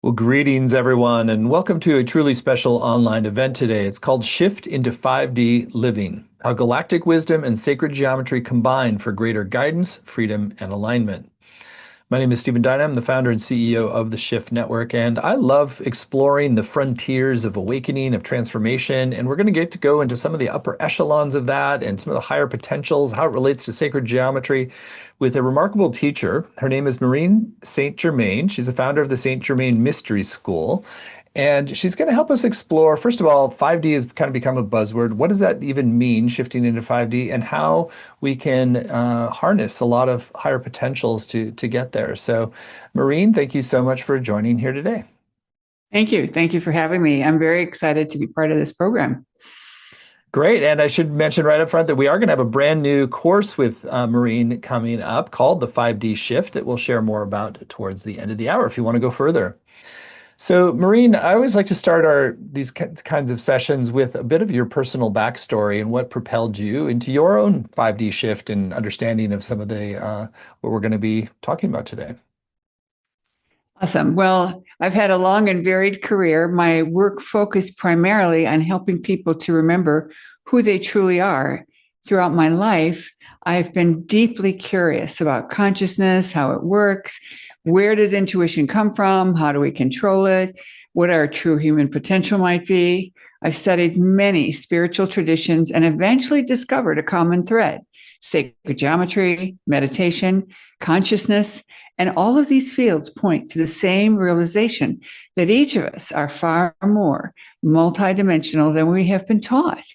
Well, greetings, everyone, and welcome to a truly special online event today. It's called Shift into 5D Living, how galactic wisdom and sacred geometry combine for greater guidance, freedom, and alignment. My name is Stephen Dyna. I'm the founder and CEO of the Shift Network, and I love exploring the frontiers of awakening, of transformation, and we're going to get to go into some of the upper echelons of that and some of the higher potentials, how it relates to sacred geometry with a remarkable teacher. Her name is Maureen St. Germain. She's the founder of the St. Germain Mystery School. And she's going to help us explore, first of all, 5D has kind of become a buzzword. What does that even mean, shifting into 5D, and how we can harness a lot of higher potentials to get there. So, Maureen, thank you so much for joining here today. Thank you. Thank you for having me. I'm very excited to be part of this program. Great. And I should mention right up front that we are going to have a brand new course with Maureen coming up called the 5D Shift that we'll share more about towards the end of the hour if you want to go further. So, Maureen, I always like to start these kinds of sessions with a bit of your personal backstory and what propelled you into your own 5D shift and understanding of some of the what we're going to be talking about today. Awesome. Well, I've had a long and varied career. My work focused primarily on helping people to remember who they truly are. Throughout my life, I've been deeply curious about consciousness, how it works, where does intuition come from, how do we control it, what our true human potential might be. I've studied many spiritual traditions and eventually discovered a common thread: sacred geometry, meditation, consciousness, and all of these fields point to the same realization that each of us are far more multidimensional than we have been taught.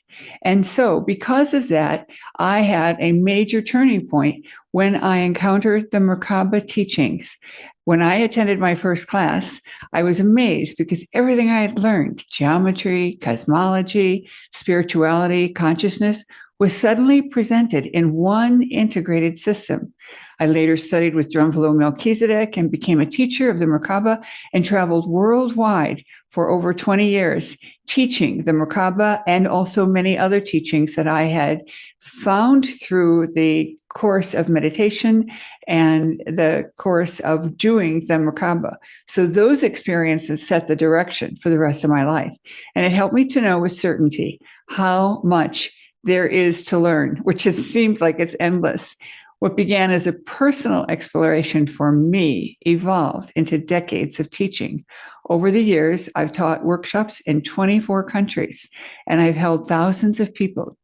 And so, because of that, I had a major turning point when I encountered the Merkaba teachings. When I attended my first class, I was amazed because everything I had learned, geometry, cosmology, spirituality, consciousness, was suddenly presented in one integrated system. I later studied with Drunvalo Melchizedek and became a teacher of the Merkaba and traveled worldwide for over 20 years, teaching the Merkaba and also many other teachings that I had found through the course of meditation and the course of doing the Merkaba. So those experiences set the direction for the rest of my life. And it helped me to know with certainty how much there is to learn, which seems like it's endless. What began as a personal exploration for me evolved into decades of teaching. Over the years, I've taught workshops in 24 countries, and I've helped thousands of people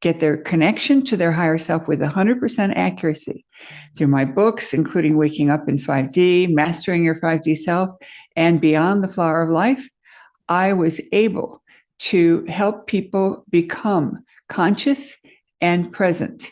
get their connection to their higher self with 100% accuracy through my books, including Waking Up in 5D, Mastering Your 5D Self, and Beyond the Flower of Life. I was able to help people become conscious and present.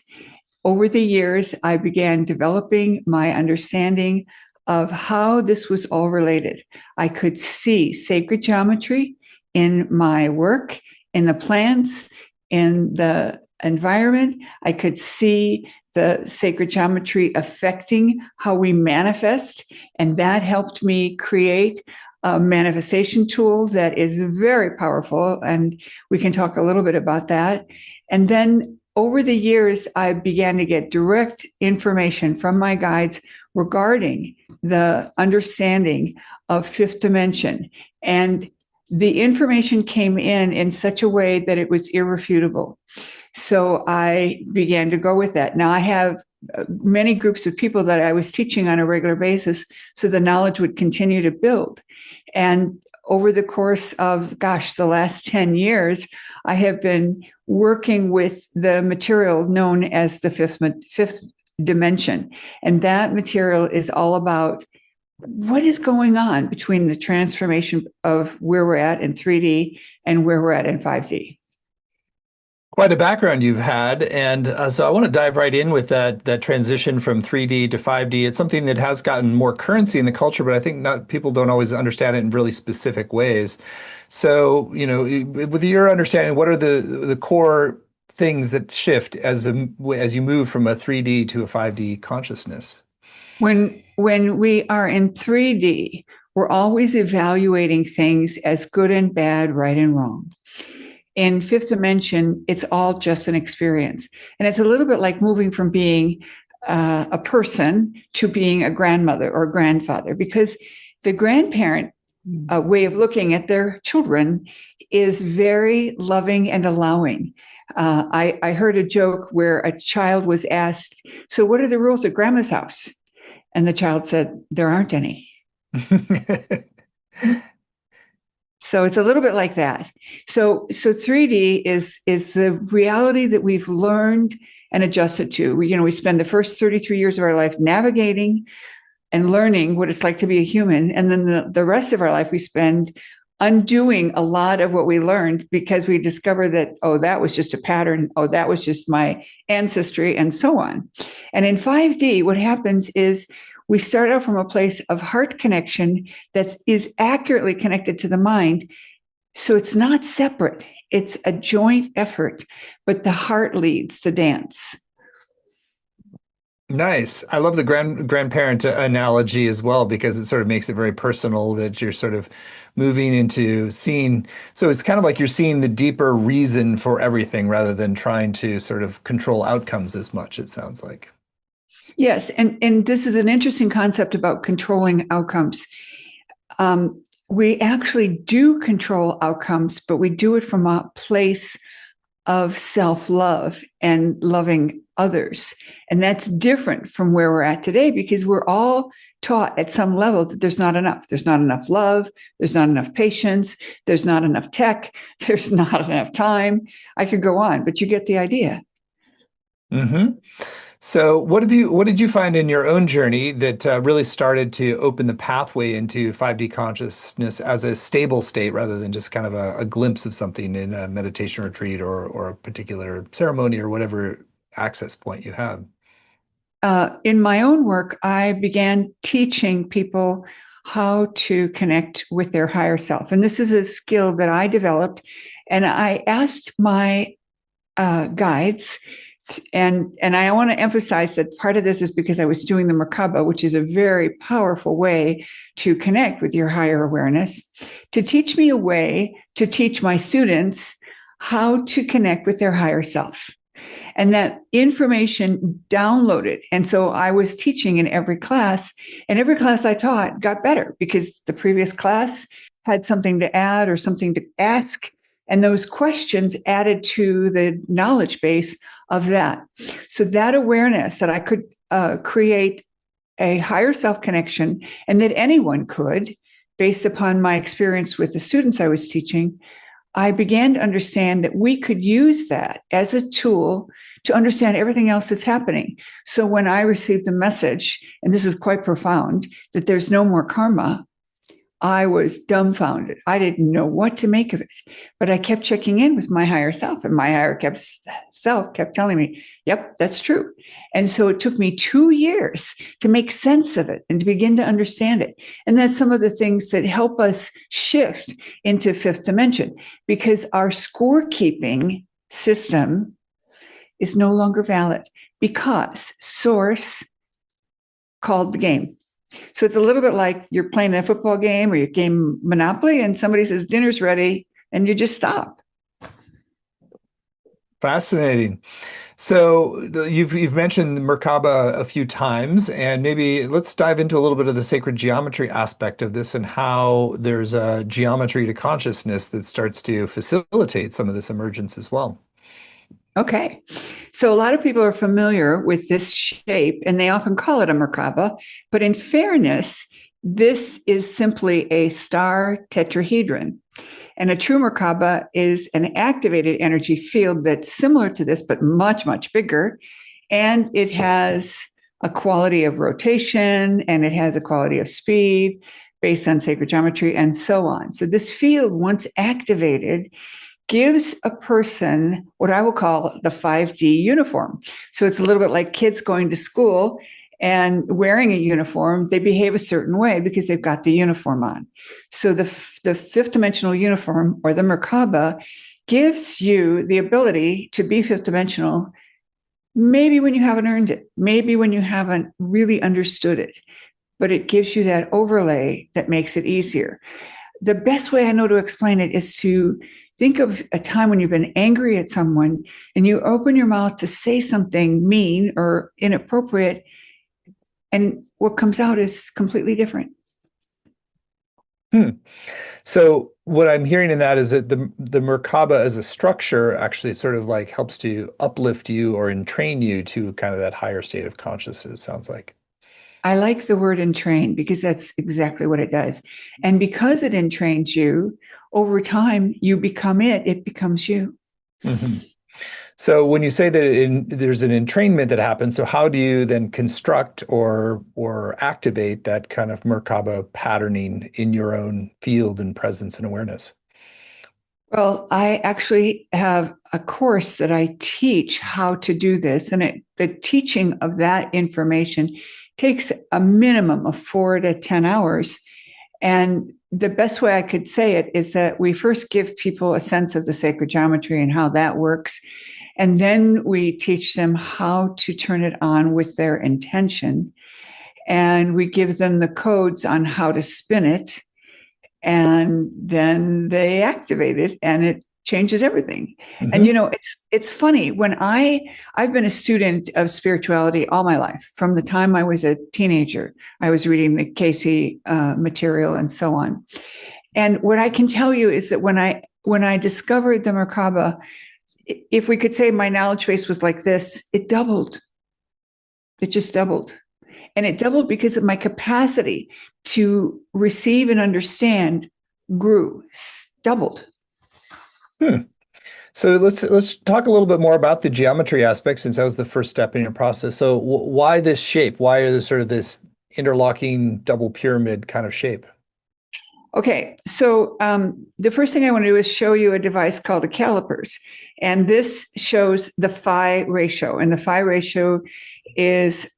Over the years, I began developing my understanding of how this was all related. I could see sacred geometry in my work, in the plants, in the environment. I could see the sacred geometry affecting how we manifest, and that helped me create a manifestation tool that is very powerful, and we can talk a little bit about that. And then over the years, I began to get direct information from my guides regarding the understanding of fifth dimension. And the information came in such a way that it was irrefutable. So I began to go with that. Now I have many groups of people that I was teaching on a regular basis, so the knowledge would continue to build. And over the course of, the last 10 years, I have been working with the material known as the fifth dimension. And that material is all about what is going on between the transformation of where we're at in 3D and where we're at in 5D. Quite a background you've had, and so I want to dive right in with that transition from 3D to 5D. It's something that has gotten more currency in the culture, but I think people don't always understand it in really specific ways. So, with your understanding, what are the core things that shift as you move from a 3D to a 5D consciousness? When we are in 3D, we're always evaluating things as good and bad, right and wrong. In fifth dimension, it's all just an experience. And it's a little bit like moving from being a person to being a grandmother or a grandfather, because the grandparent way of looking at their children is very loving and allowing. I heard a joke where a child was asked, "So what are the rules at grandma's house?" And the child said, "There aren't any." So it's a little bit like that. So 3D is the reality that we've learned and adjusted to. We spend the first 33 years of our life navigating and learning what it's like to be a human, and then the rest of our life we spend undoing a lot of what we learned because we discover that, oh, that was just a pattern, oh, that was just my ancestry, and so on. And in 5D, what happens is we start out from a place of heart connection that is accurately connected to the mind. So it's not separate, it's a joint effort, but the heart leads the dance. Nice. I love the grandparent analogy as well, because it sort of makes it very personal that you're sort of moving into seeing. So it's kind of like you're seeing the deeper reason for everything rather than trying to sort of control outcomes as much, it sounds like. Yes, and this is an interesting concept about controlling outcomes. We actually do control outcomes, but we do it from a place of self-love and loving others. And that's different from where we're at today, because we're all taught at some level that there's not enough. There's not enough love. There's not enough patience. There's not enough tech. There's not enough time. I could go on, but you get the idea. Mm-hmm. So what did you find in your own journey that really started to open the pathway into 5D consciousness as a stable state rather than just kind of a glimpse of something in a meditation retreat or a particular ceremony or whatever access point you have? In my own work, I began teaching people how to connect with their higher self. And this is a skill that I developed. And I asked my guides, and I want to emphasize that part of this is because I was doing the Merkaba, which is a very powerful way to connect with your higher awareness, to teach me a way to teach my students how to connect with their higher self. And that information downloaded. And so I was teaching in every class, and every class I taught got better because the previous class had something to add or something to ask. And those questions added to the knowledge base of that. So that awareness that I could create a higher self connection, and that anyone could, based upon my experience with the students I was teaching, I began to understand that we could use that as a tool to understand everything else that's happening. So when I received the message, and this is quite profound, that there's no more karma, I was dumbfounded. I didn't know what to make of it, but I kept checking in with my higher self, and my higher self kept telling me, yep, that's true. And so it took me 2 years to make sense of it and to begin to understand it. And that's some of the things that help us shift into fifth dimension, because our scorekeeping system is no longer valid because Source called the game. So it's a little bit like you're playing a football game or you're game Monopoly, and somebody says dinner's ready, and you just stop. Fascinating. So you've mentioned Merkaba a few times, and maybe let's dive into a little bit of the sacred geometry aspect of this and how there's a geometry to consciousness that starts to facilitate some of this emergence as well. Okay. So a lot of people are familiar with this shape, and they often call it a Merkaba. But in fairness, this is simply a star tetrahedron. And a true Merkaba is an activated energy field that's similar to this, but much, much bigger. And it has a quality of rotation, and it has a quality of speed based on sacred geometry, and so on. So this field, once activated, gives a person what I will call the 5D uniform. So it's a little bit like kids going to school and wearing a uniform. They behave a certain way because they've got the uniform on. So the fifth dimensional uniform, or the Merkaba, gives you the ability to be fifth dimensional, maybe when you haven't earned it, maybe when you haven't really understood it, but it gives you that overlay that makes it easier. The best way I know to explain it is to think of a time when you've been angry at someone and you open your mouth to say something mean or inappropriate, and what comes out is completely different. Hmm. So what I'm hearing in that is that the Merkaba as a structure actually sort of like helps to uplift you or entrain you to kind of that higher state of consciousness, it sounds like. I like the word entrain because that's exactly what it does. And because it entrains you, over time, you become it, it becomes you. Hmm. So when you say that there's an entrainment that happens, so how do you then construct or activate that kind of Merkaba patterning in your own field and presence and awareness? Well, I actually have a course that I teach how to do this. And the teaching of that information takes a minimum of 4 to 10 hours. And the best way I could say it is that we first give people a sense of the sacred geometry and how that works. And then we teach them how to turn it on with their intention. And we give them the codes on how to spin it. And then they activate it and it changes everything. And Hmm. it's funny when I've been a student of spirituality all my life. From the time I was a teenager, I was reading the Casey material and so on. And what I can tell you is that when I discovered the Merkaba, if we could say my knowledge base was like this, it doubled. It just doubled. And it doubled because of my capacity to receive and understand grew, doubled. Hmm. So let's talk a little bit more about the geometry aspect since that was the first step in your process. So why this shape? Why are there sort of this interlocking double pyramid kind of shape? Okay, so the first thing I want to do is show you a device called a calipers. And this shows the phi ratio. And the phi ratio is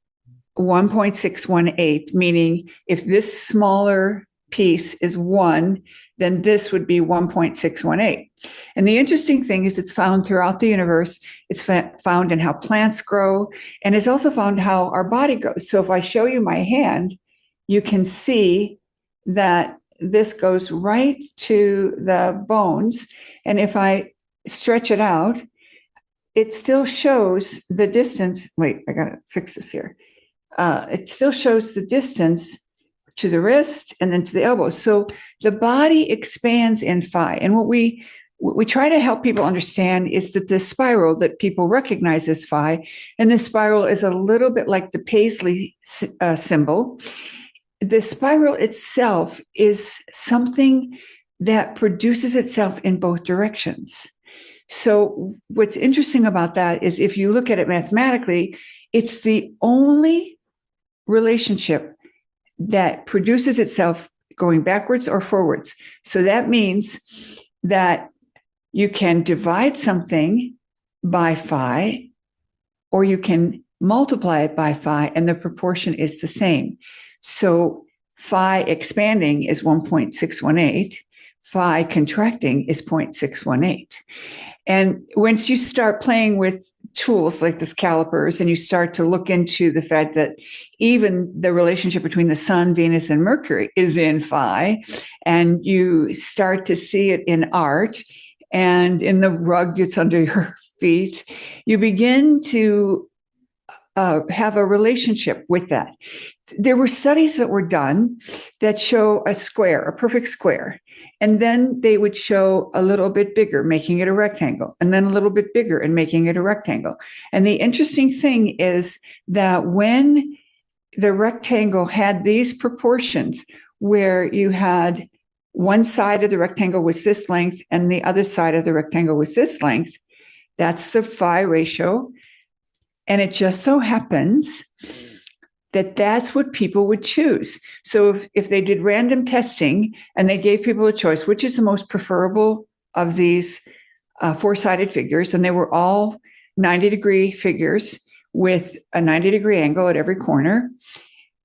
1.618, meaning if this smaller piece is 1, then this would be 1.618. And the interesting thing is it's found throughout the universe. It's found in how plants grow, and it's also found how our body grows. So if I show you my hand, you can see that this goes right to the bones. And if I stretch it out, it still shows the distance. Wait, I got to fix this here. It still shows the distance to the wrist and then to the elbow. So the body expands in phi. And what we try to help people understand is that this spiral that people recognize as phi, and this spiral is a little bit like the Paisley symbol. The spiral itself is something that produces itself in both directions. So what's interesting about that is if you look at it mathematically, it's the only relationship that produces itself going backwards or forwards. So that means that you can divide something by phi, or you can multiply it by phi, and the proportion is the same. So phi expanding is 1.618, phi contracting is 0.618. And once you start playing with tools like this calipers and you start to look into the fact that even the relationship between the sun, Venus, and Mercury is in phi, and you start to see it in art and in the rug that's under your feet, you begin to have a relationship with that. There were studies that were done that show a square, a perfect square, and then they would show a little bit bigger, making it a rectangle, and then a little bit bigger and making it a rectangle. And the interesting thing is that when the rectangle had these proportions where you had one side of the rectangle was this length and the other side of the rectangle was this length, that's the phi ratio. And it just so happens that that's what people would choose. So if they did random testing and they gave people a choice, which is the most preferable of these four-sided figures, and they were all 90-degree figures with a 90-degree angle at every corner,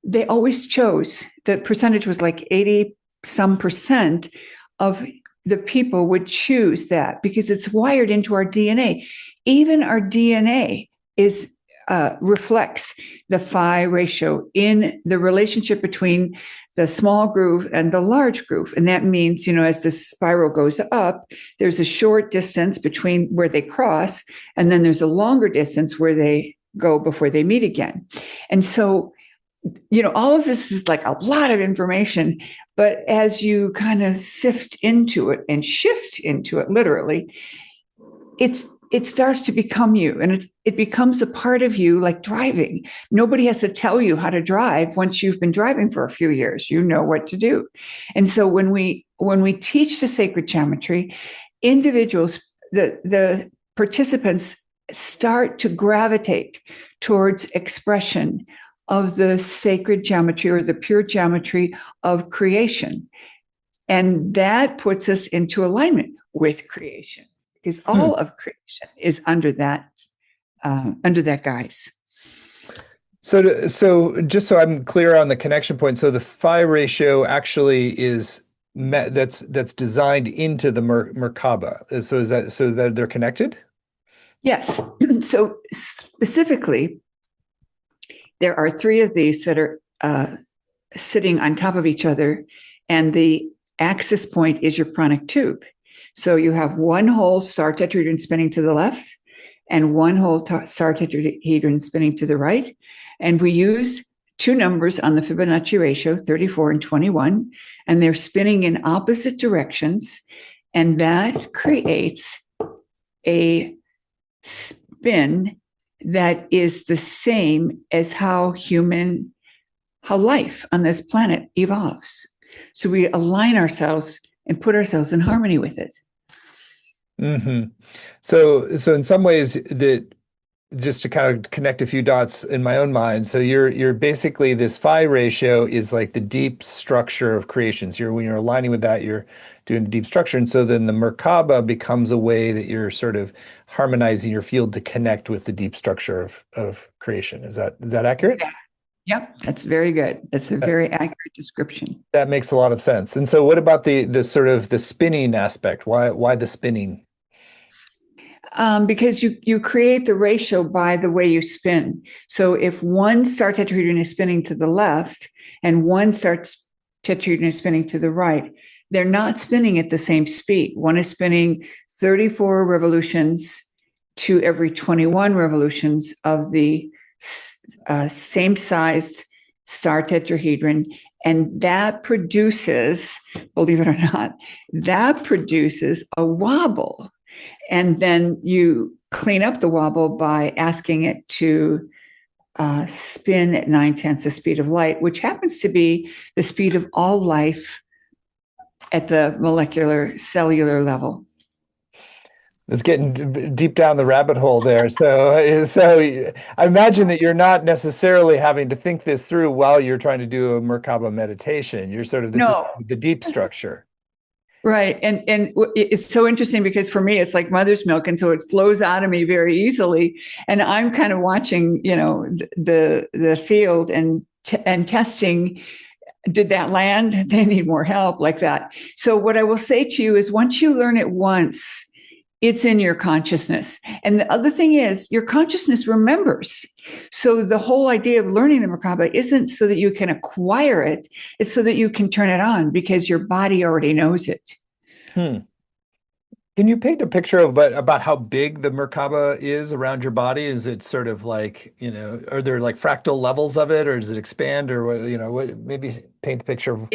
they always chose, the percentage was like 80-some% of the people would choose that because it's wired into our DNA. Even our DNA is reflects the phi ratio in the relationship between the small groove and the large groove. And that means, as the spiral goes up, there's a short distance between where they cross, and then there's a longer distance where they go before they meet again. And so all of this is like a lot of information, but as you kind of sift into it and shift into it, literally, it starts to become you, and it becomes a part of you, like driving. Nobody has to tell you how to drive. Once you've been driving for a few years, you know what to do. And so when we teach the sacred geometry, individuals, the participants start to gravitate towards expression of the sacred geometry or the pure geometry of creation. And that puts us into alignment with creation, because all of creation is under that guise. So just so I'm clear on the connection point, so the phi ratio actually is that's designed into the Merkaba. So is that so that they're connected? Yes. So specifically, there are three of these that are sitting on top of each other, and the axis point is your pranic tube. So you have one whole star tetrahedron spinning to the left and one whole star tetrahedron spinning to the right. And we use two numbers on the Fibonacci ratio, 34 and 21, and they're spinning in opposite directions. And that creates a spin that is the same as how life on this planet evolves. So we align ourselves and put ourselves in harmony with it. Mm-hmm. So in some ways, that just to kind of connect a few dots in my own mind, so you're basically, this phi ratio is like the deep structure of creations. When you're aligning with that, you're doing the deep structure, and so then the Merkaba becomes a way that you're sort of harmonizing your field to connect with the deep structure of creation. Is that accurate? Yeah. Yep, that's very good. That's a very accurate description. That makes a lot of sense. And so what about the sort of the spinning aspect? Why the spinning? Because you create the ratio by the way you spin. So if one star tetrahedron is spinning to the left and one star tetrahedron is spinning to the right, they're not spinning at the same speed. One is spinning 34 revolutions to every 21 revolutions of the same sized star tetrahedron. And that produces, believe it or not, that produces a wobble. And then you clean up the wobble by asking it to spin at 9/10 the speed of light, which happens to be the speed of all life at the molecular cellular level. It's getting deep down the rabbit hole there. So I imagine that you're not necessarily having to think this through while you're trying to do a Merkaba meditation. You're sort of, this is the deep structure. Right. And it's so interesting because for me, it's like mother's milk. And so it flows out of me very easily. And I'm kind of watching, the field and testing. Did that land? They need more help, like that. So what I will say to you is, once you learn it once, it's in your consciousness. And the other thing is, your consciousness remembers. So the whole idea of learning the Merkaba isn't so that you can acquire it. It's so that you can turn it on, because your body already knows it. Can you paint a picture of about how big the Merkaba is around your body? Is it sort of like, are there like fractal levels of it, or does it expand, or what, maybe paint the picture of...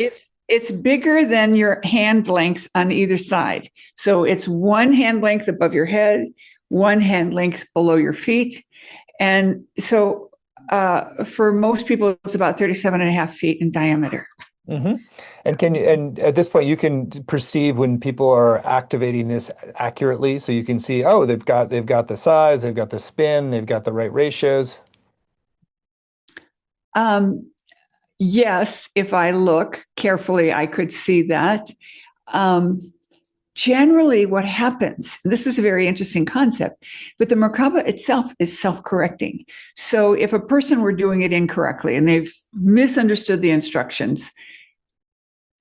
It's bigger than your hand length on either side. So it's one hand length above your head, one hand length below your feet. And so for most people, it's about 37 and a half feet in diameter. Mm-hmm. And at this point, you can perceive when people are activating this accurately. So you can see, oh, they've got the size, they've got the spin, they've got the right ratios. Yes, if I look carefully, I could see that. Generally, what happens, this is a very interesting concept, but the Merkaba itself is self-correcting. So if a person were doing it incorrectly and they've misunderstood the instructions,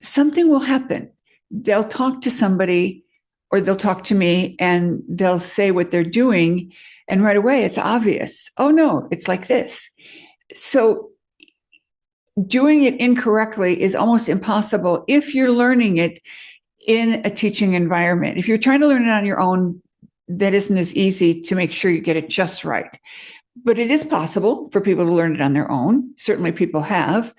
something will happen. They'll talk to somebody, or they'll talk to me, and they'll say what they're doing, and right away it's obvious. Oh no, it's like this. So doing it incorrectly is almost impossible if you're learning it in a teaching environment. If you're trying to learn it on your own, that isn't as easy to make sure you get it just right. But it is possible for people to learn it on their own. Certainly people have.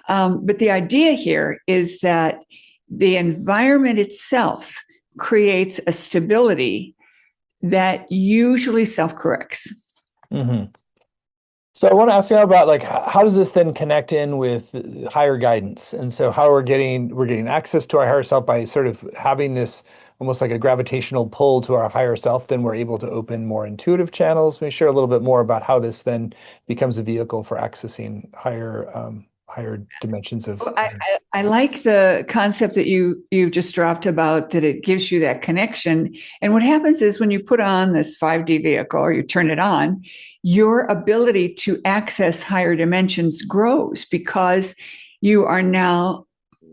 But the idea here is that the environment itself creates a stability that usually self-corrects. Mm-hmm. So I want to ask you about like how does this then connect in with higher guidance? And so how we're getting access to our higher self by sort of having this almost like a gravitational pull to our higher self, then we're able to open more intuitive channels. Maybe share a little bit more about how this then becomes a vehicle for accessing higher dimensions of I like the concept that you just dropped about that it gives you that connection. And what happens is when you put on this 5D vehicle or you turn it on, your ability to access higher dimensions grows because you are now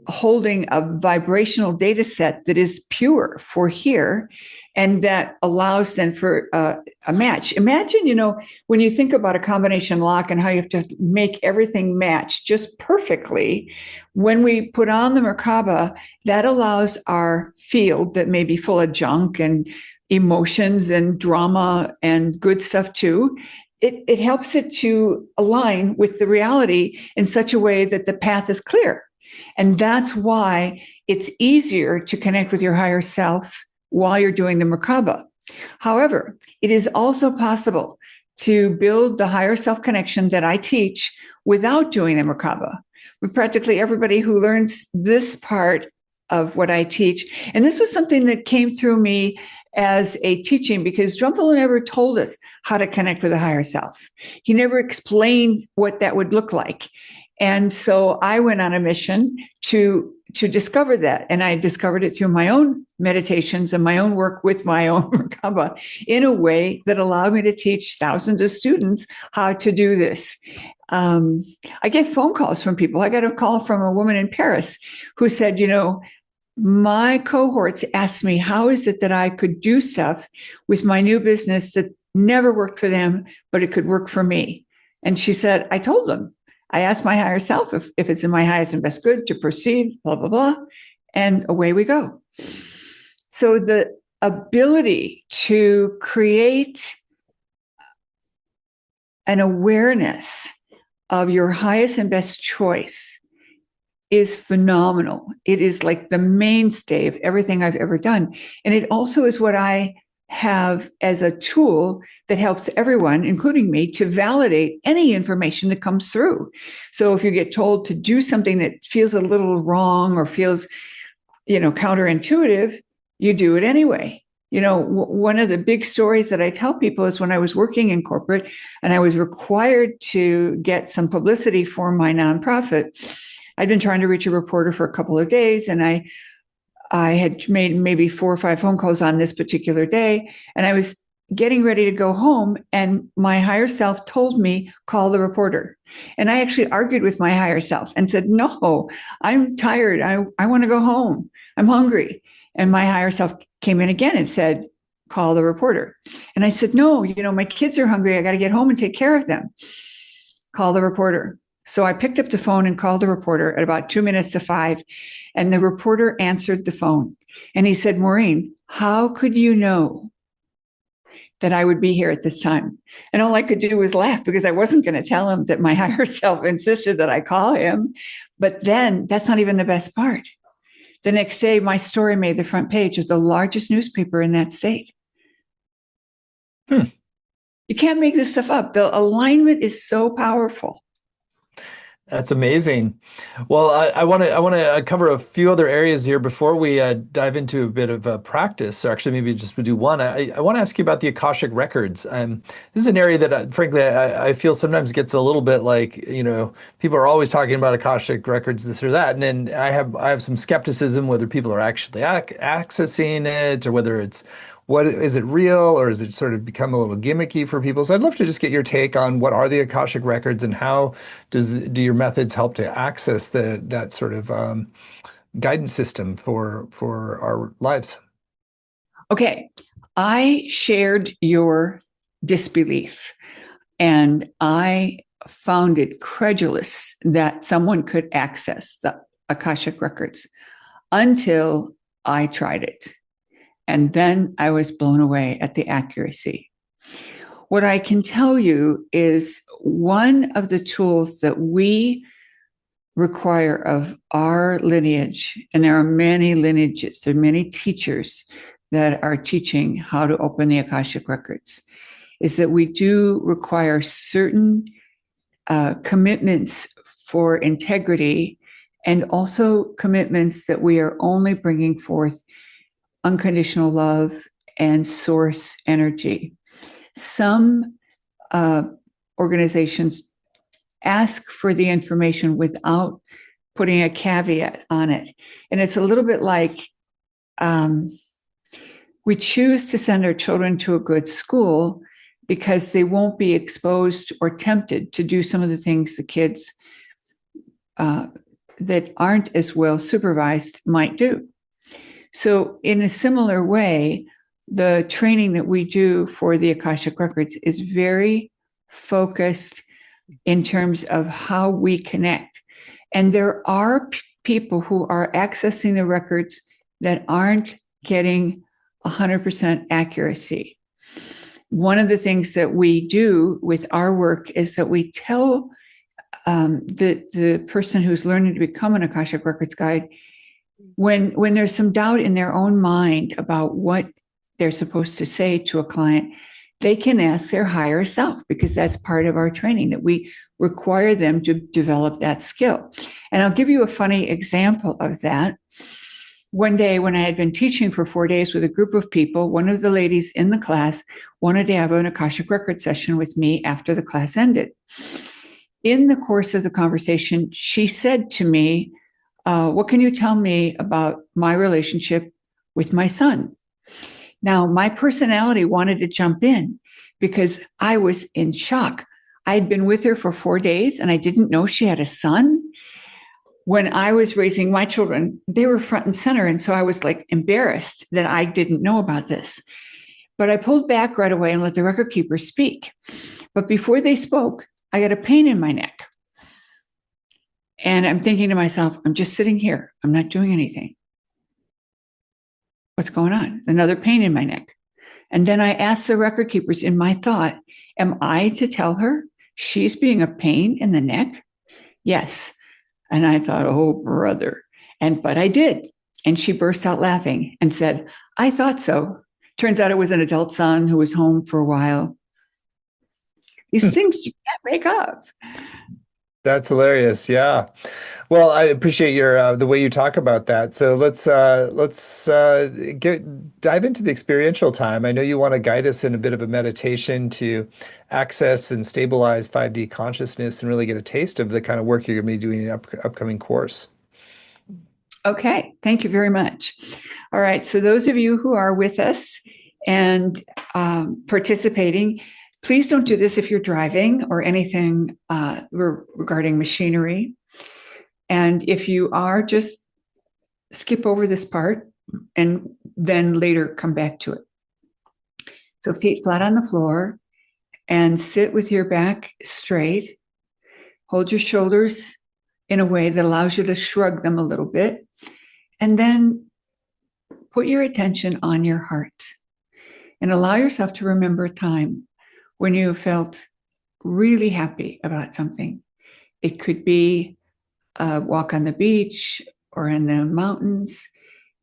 holding a vibrational data set that is pure for here, and that allows then for a match. Imagine, when you think about a combination lock and how you have to make everything match just perfectly, when we put on the Merkaba, that allows our field that may be full of junk and emotions and drama and good stuff too. It helps it to align with the reality in such a way that the path is clear. And that's why it's easier to connect with your higher self while you're doing the Merkaba. However, it is also possible to build the higher self connection that I teach without doing the Merkaba. With practically everybody who learns this part of what I teach, and this was something that came through me as a teaching because Drumful never told us how to connect with the higher self. He never explained what that would look like. And so I went on a mission to discover that. And I discovered it through my own meditations and my own work with my own Merkaba in a way that allowed me to teach thousands of students how to do this. I get phone calls from people. I got a call from a woman in Paris who said, my cohorts asked me, how is it that I could do stuff with my new business that never worked for them, but it could work for me? And she said, I told them. I asked my higher self if it's in my highest and best good to proceed, blah, blah, blah. And away we go. So the ability to create an awareness of your highest and best choice is phenomenal. It is like the mainstay of everything I've ever done. And it also is what I have as a tool that helps everyone, including me, to validate any information that comes through. So if you get told to do something that feels a little wrong or feels, counterintuitive, you do it anyway. One of the big stories that I tell people is when I was working in corporate and I was required to get some publicity for my nonprofit. I'd been trying to reach a reporter for a couple of days, and I had made maybe 4 or 5 phone calls on this particular day, and I was getting ready to go home, and my higher self told me, call the reporter. And I actually argued with my higher self and said, no, I'm tired. I want to go home. I'm hungry. And my higher self came in again and said, call the reporter. And I said, no, my kids are hungry. I got to get home and take care of them. Call the reporter. So I picked up the phone and called the reporter at about 2 minutes to 5. And the reporter answered the phone. And he said, Maureen, how could you know that I would be here at this time? And all I could do was laugh because I wasn't going to tell him that my higher self insisted that I call him. But then that's not even the best part. The next day, my story made the front page of the largest newspaper in that state. You can't make this stuff up. The alignment is so powerful. That's amazing. Well, I want to cover a few other areas here before we dive into a bit of practice. Or actually, maybe just do one. I want to ask you about the Akashic records. This is an area that, frankly, I feel sometimes gets a little bit like, people are always talking about Akashic records, this or that, and then I have some skepticism whether people are actually accessing it or whether it's what is it real, or is it sort of become a little gimmicky for people? So I'd love to just get your take on what are the Akashic records and how do your methods help to access that sort of guidance system for our lives? Okay, I shared your disbelief, and I found it credulous that someone could access the Akashic records until I tried it. And then I was blown away at the accuracy. what I can tell you is one of the tools that we require of our lineage, and there are many lineages, there are many teachers that are teaching how to open the Akashic records, is that we do require certain commitments for integrity, and also commitments that we are only bringing forth unconditional love and source energy. Some organizations ask for the information without putting a caveat on it. And it's a little bit like we choose to send our children to a good school because they won't be exposed or tempted to do some of the things the kids that aren't as well supervised might do. So in a similar way, the training that we do for the Akashic Records is very focused in terms of how we connect. And there are people who are accessing the records that aren't getting 100% accuracy. One of the things that we do with our work is that we tell the person who's learning to become an Akashic Records guide, when there's some doubt in their own mind about what they're supposed to say to a client, they can ask their higher self, because that's part of our training, that we require them to develop that skill. And I'll give you a funny example of that. One day when I had been teaching for 4 days with a group of people, one of the ladies in the class wanted to have an Akashic Record session with me after the class ended. In the course of the conversation, she said to me, what can you tell me about my relationship with my son? Now, my personality wanted to jump in because I was in shock. I had been with her for 4 days and I didn't know she had a son. When I was raising my children, they were front and center. And so I was like embarrassed that I didn't know about this. But I pulled back right away and let the record keeper speak. But before they spoke, I got a pain in my neck. And I'm thinking to myself, I'm just sitting here. I'm not doing anything. What's going on? Another pain in my neck. And then I asked the record keepers in my thought, am I to tell her she's being a pain in the neck? Yes. And I thought, oh, brother. But I did. And she burst out laughing and said, I thought so. Turns out it was an adult son who was home for a while. These things you can't make up. That's hilarious. Yeah. Well, I appreciate your the way you talk about that. So let's dive into the experiential time. I know you want to guide us in a bit of a meditation to access and stabilize 5D consciousness and really get a taste of the kind of work you're going to be doing in the upcoming course. Okay, thank you very much. All right, so those of you who are with us and participating, please don't do this if you're driving or anything regarding machinery. And if you are, just skip over this part and then later come back to it. So feet flat on the floor and sit with your back straight. Hold your shoulders in a way that allows you to shrug them a little bit. And then put your attention on your heart and allow yourself to remember a time when you felt really happy about something. It could be a walk on the beach or in the mountains.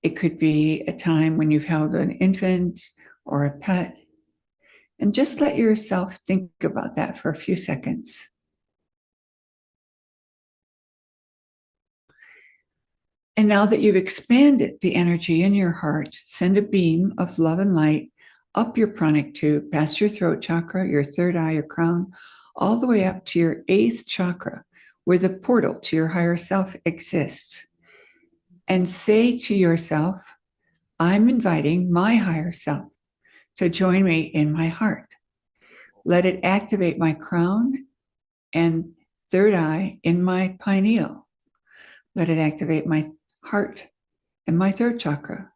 It could be a time when you've held an infant or a pet. And just let yourself think about that for a few seconds. And now that you've expanded the energy in your heart, send a beam of love and light up your pranic tube, past your throat chakra, your third eye, your crown, all the way up to your 8th chakra, where the portal to your higher self exists. And say to yourself, I'm inviting my higher self to join me in my heart. Let it activate my crown and third eye in my pineal. Let it activate my heart and my third chakra.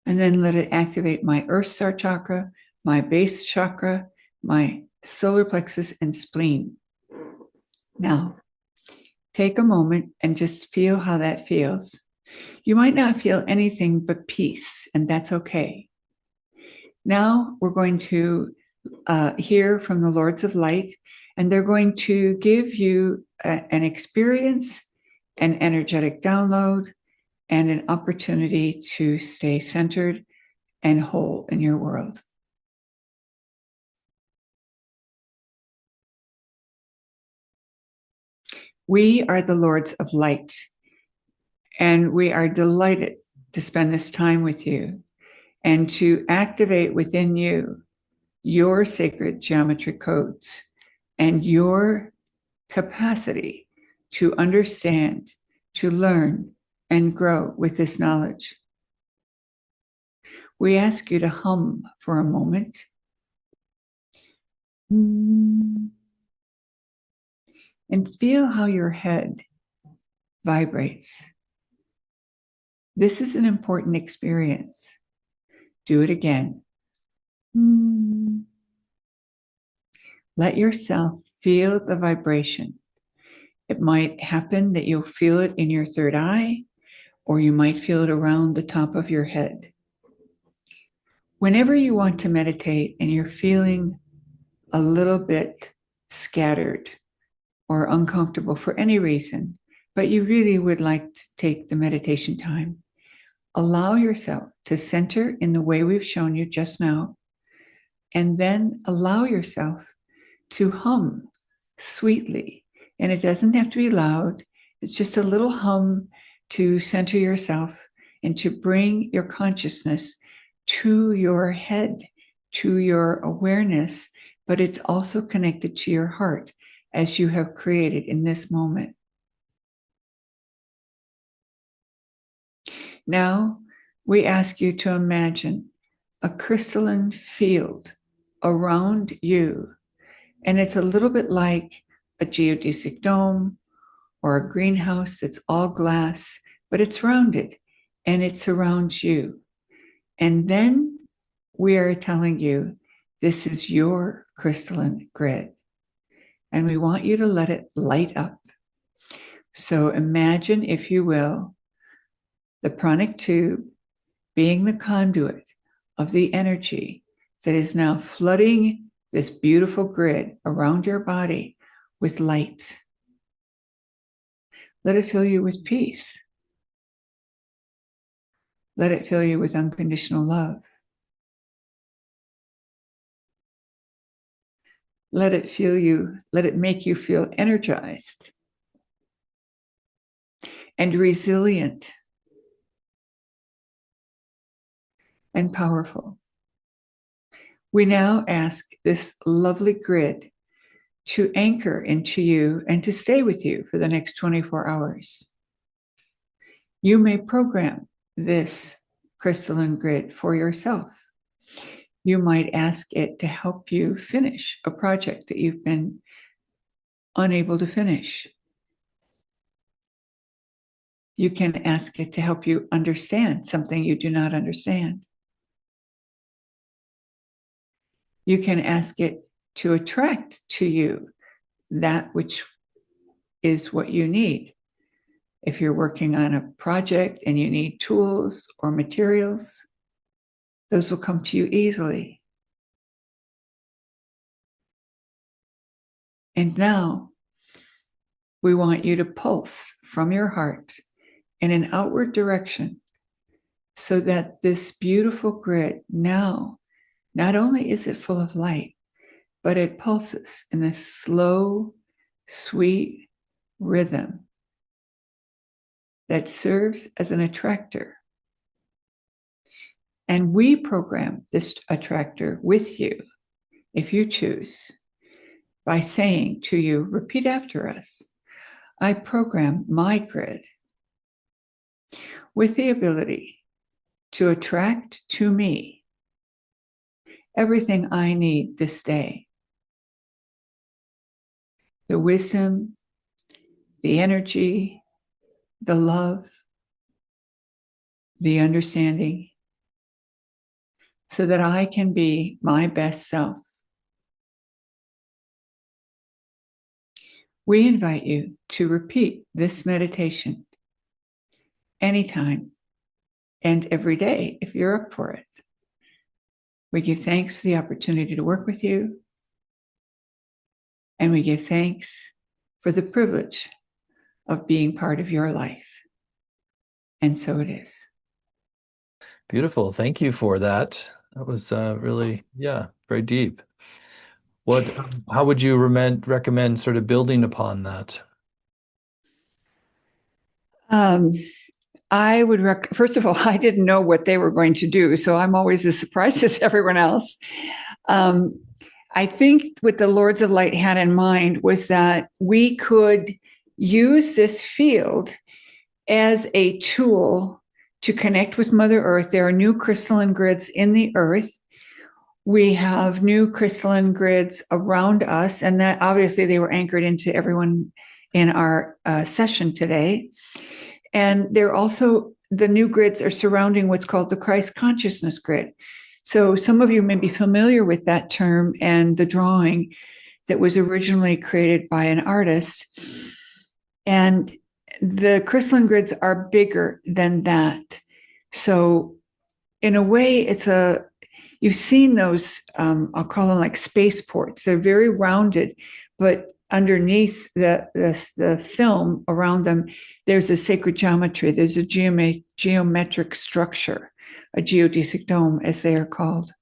And then let it activate my earth star chakra, my base chakra, my solar plexus and spleen. Now, take a moment and just feel how that feels. You might not feel anything but peace, and that's okay. Now we're going to hear from the Lords of Light, and they're going to give you an experience, an energetic download, and an opportunity to stay centered and whole in your world. We are the Lords of Light, and we are delighted to spend this time with you and to activate within you your sacred geometry codes and your capacity to understand, to learn, and grow with this knowledge. We ask you to hum for a moment. And feel how your head vibrates. This is an important experience. Do it again. Let yourself feel the vibration. It might happen that you'll feel it in your third eye, or you might feel it around the top of your head. Whenever you want to meditate and you're feeling a little bit scattered or uncomfortable for any reason, but you really would like to take the meditation time, allow yourself to center in the way we've shown you just now, and then allow yourself to hum sweetly. And it doesn't have to be loud. It's just a little hum to center yourself and to bring your consciousness to your head, to your awareness, but it's also connected to your heart as you have created in this moment. Now, we ask you to imagine a crystalline field around you, and it's a little bit like a geodesic dome or a greenhouse that's all glass, but it's rounded and it surrounds you. And then we are telling you this is your crystalline grid, and we want you to let it light up. So imagine, if you will, the pranic tube being the conduit of the energy that is now flooding this beautiful grid around your body with light. Let it fill you with peace. Let it fill you with unconditional love. Let it make you feel energized and resilient and powerful. We now ask this lovely grid to anchor into you and to stay with you for the next 24 hours. You may program this crystalline grid for yourself. You might ask it to help you finish a project that you've been unable to finish. You can ask it to help you understand something you do not understand. You can ask it to attract to you that which is what you need. If you're working on a project and you need tools or materials, those will come to you easily. And now we want you to pulse from your heart in an outward direction so that this beautiful grid now, not only is it full of light, but it pulses in a slow, sweet rhythm that serves as an attractor. And we program this attractor with you, if you choose, by saying to you, repeat after us, I program my grid with the ability to attract to me everything I need this day. The wisdom, the energy, the love, the understanding, so that I can be my best self. We invite you to repeat this meditation anytime and every day if you're up for it. We give thanks for the opportunity to work with you. And we give thanks for the privilege of being part of your life. And so it is. Beautiful. Thank you for that. That was really, yeah, very deep. How would you recommend sort of building upon that? Um, I would first of all, I didn't know what they were going to do, so I'm always as surprised as everyone else. Um, I think what the Lords of Light had in mind was that we could use this field as a tool to connect with Mother Earth. There are new crystalline grids in the earth. We have new crystalline grids around us, and that obviously they were anchored into everyone in our session today. And they're also, the new grids are surrounding what's called the Christ consciousness grid. So some of you may be familiar with that term and the drawing that was originally created by an artist. And the crystalline grids are bigger than that. So in a way, you've seen those, I'll call them like spaceports. They're very rounded, but underneath the film around them, there's a sacred geometry. There's a geometric structure, a geodesic dome, as they are called.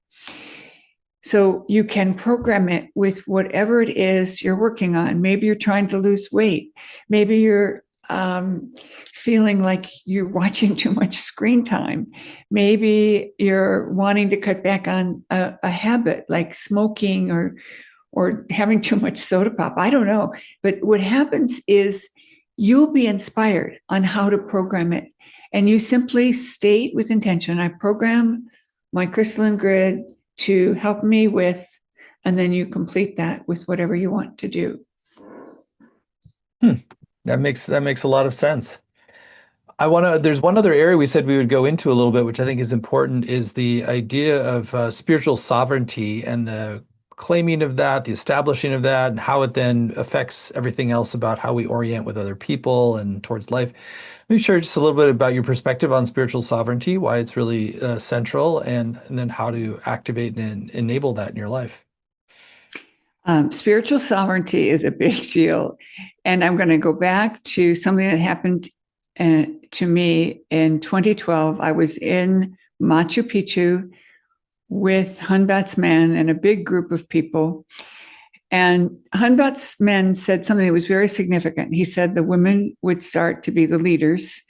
So you can program it with whatever it is you're working on. Maybe you're trying to lose weight. Maybe you're feeling like you're watching too much screen time. Maybe you're wanting to cut back on a habit like smoking or having too much soda pop. I don't know. But what happens is you'll be inspired on how to program it. And you simply state with intention, I program my crystalline grid to help me with, and then you complete that with whatever you want to do. That makes a lot of sense. There's one other area we said we would go into a little bit, which I think is important, is the idea of spiritual sovereignty and the claiming of that, the establishing of that, and how it then affects everything else about how we orient with other people and towards life. Maybe share just a little bit about your perspective on spiritual sovereignty, why it's really central, and then how to activate and enable that in your life. Spiritual sovereignty is a big deal. And I'm going to go back to something that happened to me in 2012. I was in Machu Picchu with Hunbat's men and a big group of people. And Hunbat's men said something that was very significant. He said the women would start to be the leaders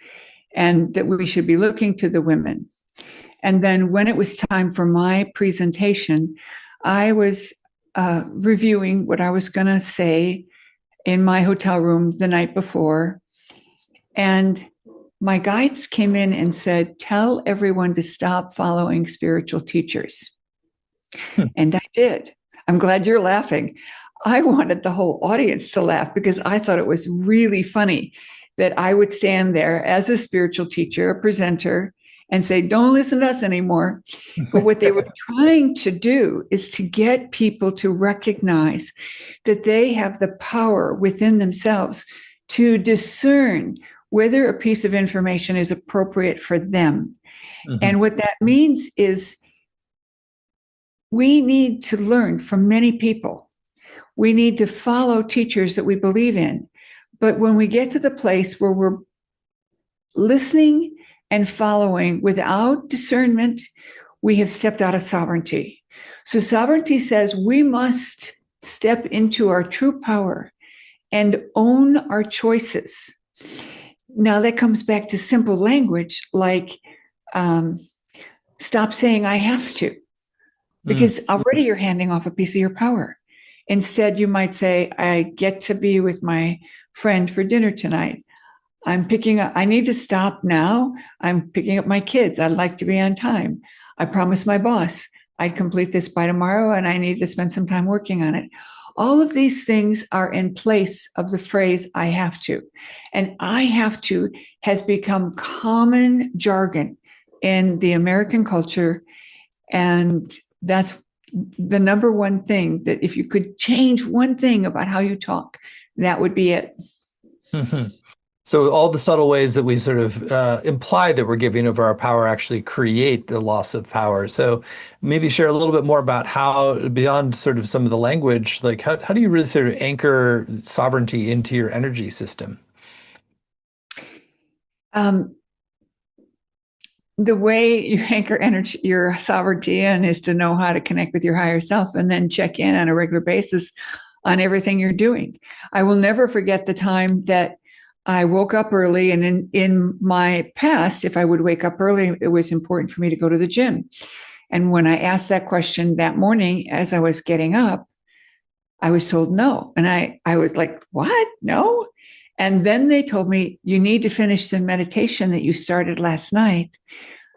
and that we should be looking to the women. And then when it was time for my presentation, I was reviewing what I was going to say in my hotel room the night before. And my guides came in and said, tell everyone to stop following spiritual teachers. And I did. I'm glad you're laughing. I wanted the whole audience to laugh because I thought it was really funny that I would stand there as a spiritual teacher, a presenter, and say, don't listen to us anymore. But what they were trying to do is to get people to recognize that they have the power within themselves to discern whether a piece of information is appropriate for them. Mm-hmm. And what that means is we need to learn from many people. We need to follow teachers that we believe in. But when we get to the place where we're listening and following without discernment, we have stepped out of sovereignty. So sovereignty says we must step into our true power and own our choices. Now that comes back to simple language like stop saying I have to, because already you're handing off a piece of your power. Instead, you might say, I get to be with my friend for dinner tonight. I need to stop now. I'm picking up my kids. I'd like to be on time. I promised my boss I'd complete this by tomorrow and I need to spend some time working on it. All of these things are in place of the phrase, I have to. And I have to has become common jargon in the American culture. And that's the number one thing that if you could change one thing about how you talk, that would be it. So all the subtle ways that we sort of imply that we're giving of our power actually create the loss of power. So maybe share a little bit more about how, beyond sort of some of the language, like how do you really sort of anchor sovereignty into your energy system? Um, the way you anchor energy, your sovereignty in, is to know how to connect with your higher self and then check in on a regular basis on everything you're doing. I will never forget the time that I woke up early. And in my past, if I would wake up early, it was important for me to go to the gym. And when I asked that question that morning as I was getting up, I was told no. And I was like, what? No? And then they told me, you need to finish the meditation that you started last night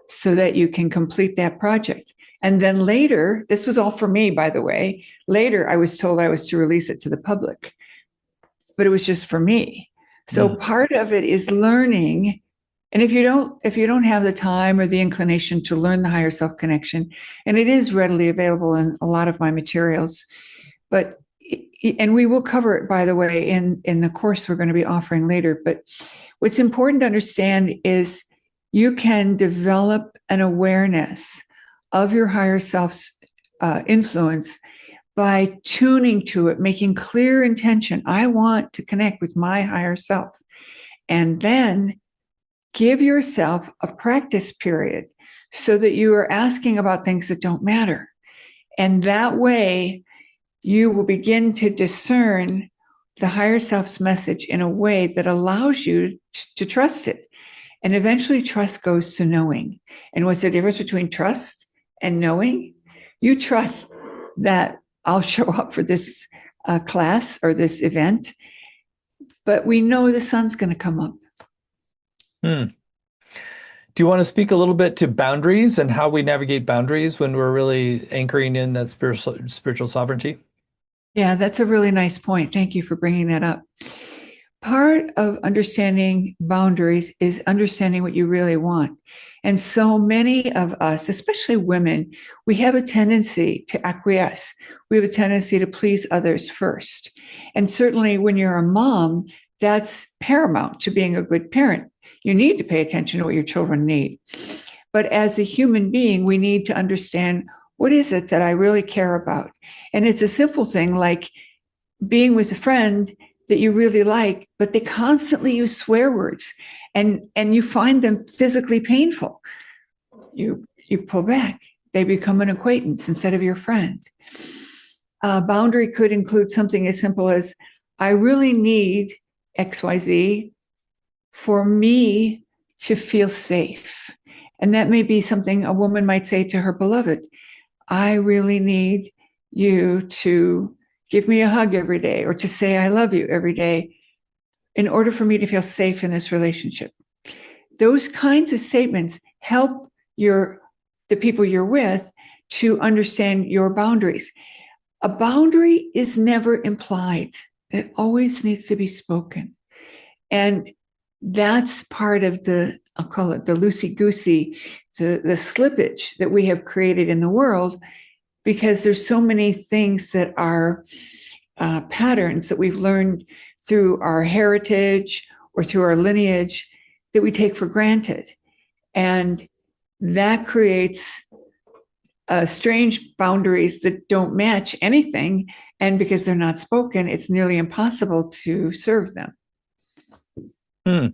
so that you can complete that project. And then later, this was all for me, by the way. Later, I was told I was to release it to the public, but it was just for me. So Mm, part of it is learning. And if you don't have the time or the inclination to learn the higher self connection, and it is readily available in a lot of my materials, but and we will cover it, by the way, in the course we're going to be offering later. But what's important to understand is you can develop an awareness of your higher self's influence by tuning to it, making clear intention. I want to connect with my higher self. And then give yourself a practice period so that you are asking about things that don't matter. And that way, you will begin to discern the higher self's message in a way that allows you to trust it. And eventually, trust goes to knowing. And what's the difference between trust and knowing? You trust that I'll show up for this class or this event, but we know the sun's going to come up. mm. Do you want to speak a little bit to boundaries and how we navigate boundaries when we're really anchoring in that spiritual sovereignty? Yeah, that's a really nice point. Thank you for bringing that up. Part of understanding boundaries is understanding what you really want. And so many of us, especially women, we have a tendency to acquiesce. We have a tendency to please others first. And certainly when you're a mom, that's paramount to being a good parent. You need to pay attention to what your children need. But as a human being, we need to understand, what is it that I really care about? And it's a simple thing like being with a friend that you really like, but they constantly use swear words and you find them physically painful. You pull back. They become an acquaintance instead of your friend. A boundary could include something as simple as, I really need XYZ for me to feel safe. And that may be something a woman might say to her beloved. I really need you to give me a hug every day or to say I love you every day in order for me to feel safe in this relationship. Those kinds of statements help the people you're with to understand your boundaries. A boundary is never implied. It always needs to be spoken. And that's part of I'll call it the loosey-goosey, the slippage that we have created in the world, because there's so many things that are patterns that we've learned through our heritage or through our lineage that we take for granted. And that creates strange boundaries that don't match anything. And because they're not spoken, it's nearly impossible to serve them. Hmm.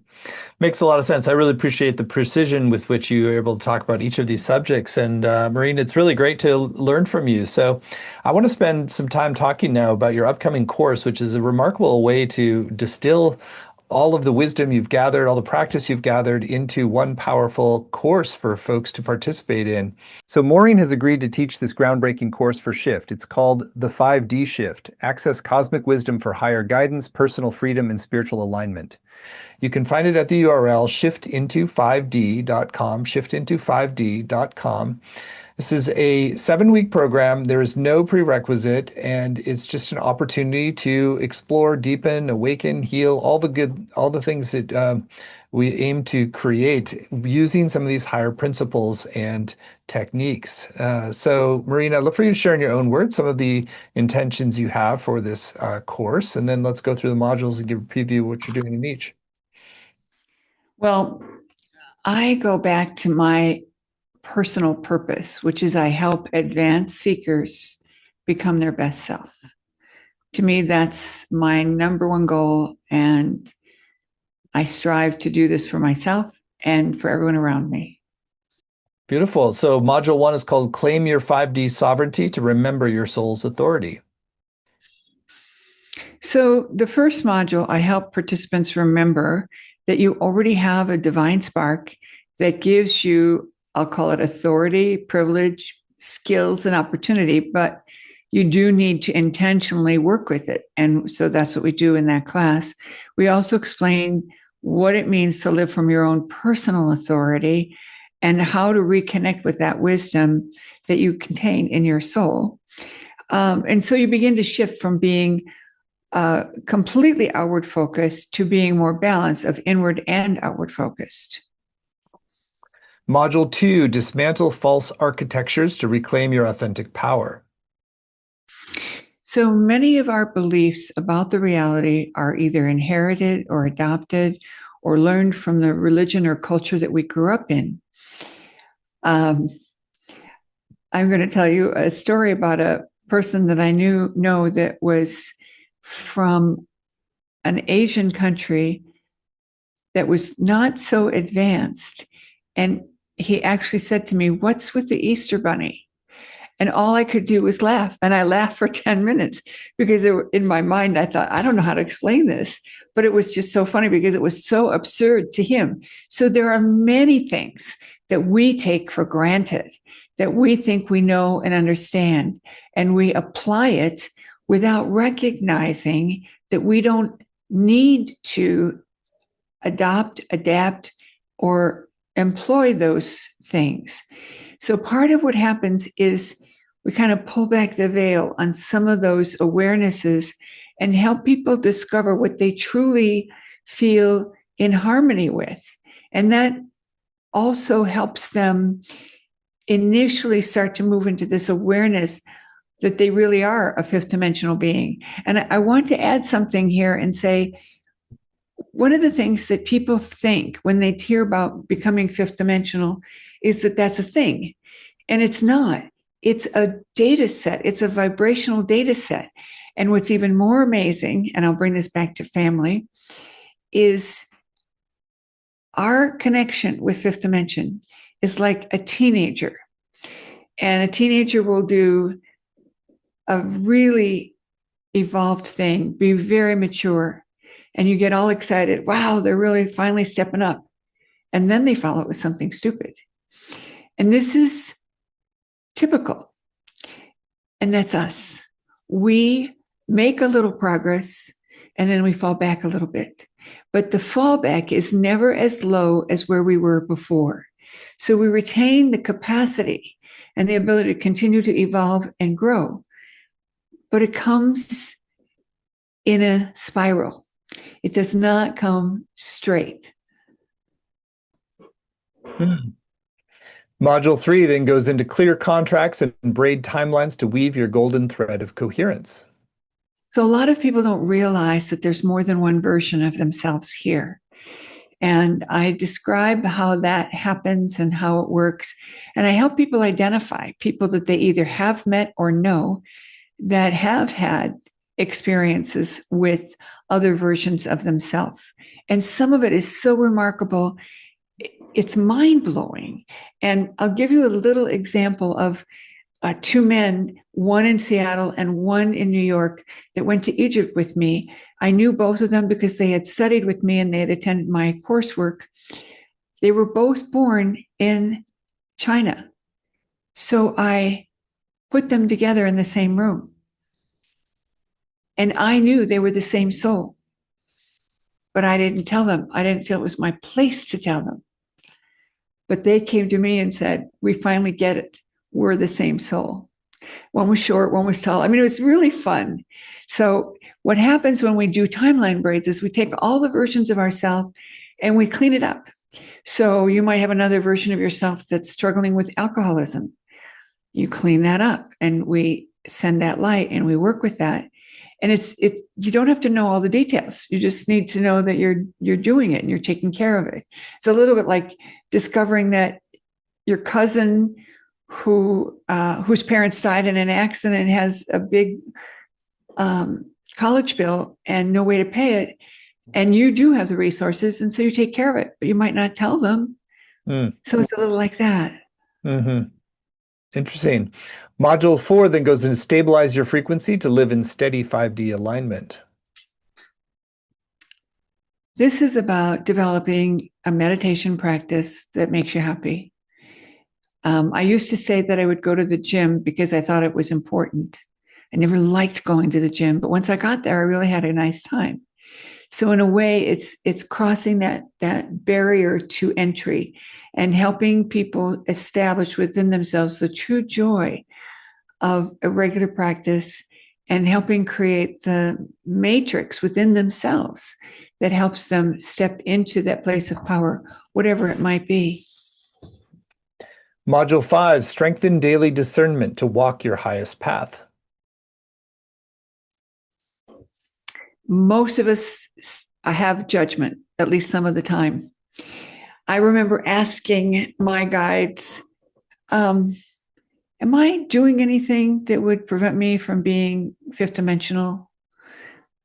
Makes a lot of sense. I really appreciate the precision with which you were able to talk about each of these subjects. And Maureen, it's really great to learn from you. So I want to spend some time talking now about your upcoming course, which is a remarkable way to distill all of the wisdom you've gathered, all the practice you've gathered into one powerful course for folks to participate in. So Maureen has agreed to teach this groundbreaking course for Shift. It's called the 5D Shift: Access Cosmic Wisdom for Higher Guidance, Personal Freedom, and Spiritual Alignment. You can find it at the URL shiftinto5d.com, shiftinto5d.com. This is a 7-week program. There is no prerequisite, and it's just an opportunity to explore, deepen, awaken, heal, all the things that we aim to create using some of these higher principles and techniques. So, Maureen, I'd love for you to share in your own words some of the intentions you have for this course, and then let's go through the modules and give a preview of what you're doing in each. Well, I go back to my personal purpose, which is I help advanced seekers become their best self. To me, that's my number one goal. And I strive to do this for myself and for everyone around me. Beautiful. So module 1 is called Claim Your 5D Sovereignty to Remember Your Soul's Authority. So, the first module, I help participants remember that you already have a divine spark that gives you, I'll call it authority, privilege, skills, and opportunity, but you do need to intentionally work with it. And so that's what we do in that class. We also explain what it means to live from your own personal authority and how to reconnect with that wisdom that you contain in your soul. And so you begin to shift from being completely outward focused to being more balanced of inward and outward focused. Module 2, Dismantle False Architectures to Reclaim Your Authentic Power. So many of our beliefs about the reality are either inherited or adopted or learned from the religion or culture that we grew up in. I'm going to tell you a story about a person that I know that was from an Asian country that was not so advanced. And he actually said to me, "What's with the Easter Bunny?" And all I could do was laugh. And I laughed for 10 minutes because in my mind, I thought, I don't know how to explain this. But it was just so funny because it was so absurd to him. So there are many things that we take for granted that we think we know and understand. And we apply it without recognizing that we don't need to adopt, adapt, or employ those things. So part of what happens is we kind of pull back the veil on some of those awarenesses and help people discover what they truly feel in harmony with. And that also helps them initially start to move into this awareness that they really are a fifth dimensional being. And I want to add something here and say, one of the things that people think when they hear about becoming fifth dimensional is that that's a thing. And it's not. It's a data set. It's a vibrational data set. And what's even more amazing, and I'll bring this back to family, is our connection with fifth dimension is like a teenager. And a teenager will do a really evolved thing, be very mature, and you get all excited. Wow, they're really finally stepping up. And then they follow it with something stupid. And this is typical. And that's us. We make a little progress and then we fall back a little bit. But the fallback is never as low as where we were before. So we retain the capacity and the ability to continue to evolve and grow. But it comes in a spiral. It does not come straight. Module 3 then goes into clear contracts and braid timelines to weave your golden thread of coherence. So a lot of people don't realize that there's more than one version of themselves here. And I describe how that happens and how it works. And I help people identify people that they either have met or know that have had experiences with other versions of themselves. And some of it is so remarkable, it's mind-blowing. And I'll give you a little example of two men, one in Seattle and one in New York, that went to Egypt with me. I knew both of them because they had studied with me and they had attended my coursework. They were both born in China. So I put them together in the same room. And I knew they were the same soul. But I didn't tell them. I didn't feel it was my place to tell them. But they came to me and said, "We finally get it. We're the same soul." One was short, one was tall. I mean, it was really fun. So what happens when we do timeline braids is we take all the versions of ourselves and we clean it up. So you might have another version of yourself that's struggling with alcoholism. You clean that up and we send that light, and we work with that. And you don't have to know all the details. You just need to know that you're doing it and you're taking care of it. It's a little bit like discovering that your cousin whose parents died in an accident has a big college bill and no way to pay it. And you do have the resources, and so you take care of it, but you might not tell them. So it's a little like that. Mm-hmm. Interesting. Module 4 then goes into stabilize your frequency to live in steady 5D alignment. This is about developing a meditation practice that makes you happy. I used to say that I would go to the gym because I thought it was important. I never liked going to the gym, but once I got there, I really had a nice time. So in a way, it's crossing that barrier to entry and helping people establish within themselves the true joy of a regular practice, and helping create the matrix within themselves that helps them step into that place of power, whatever it might be. Module 5, strengthen daily discernment to walk your highest path. Most of us have judgment, at least some of the time. I remember asking my guides, am I doing anything that would prevent me from being fifth dimensional?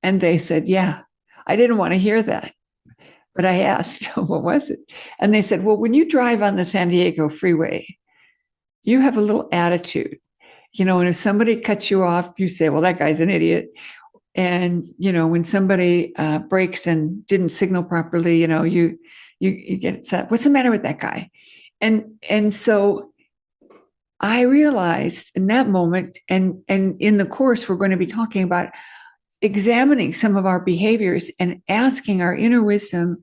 And they said, yeah. I didn't want to hear that, but I asked, what was it? And they said, well, when you drive on the San Diego freeway, you have a little attitude, and if somebody cuts you off, you say, well, that guy's an idiot. And, when somebody brakes and didn't signal properly, you get upset. What's the matter with that guy? And so I realized in that moment, and in the course, we're going to be talking about examining some of our behaviors and asking our inner wisdom,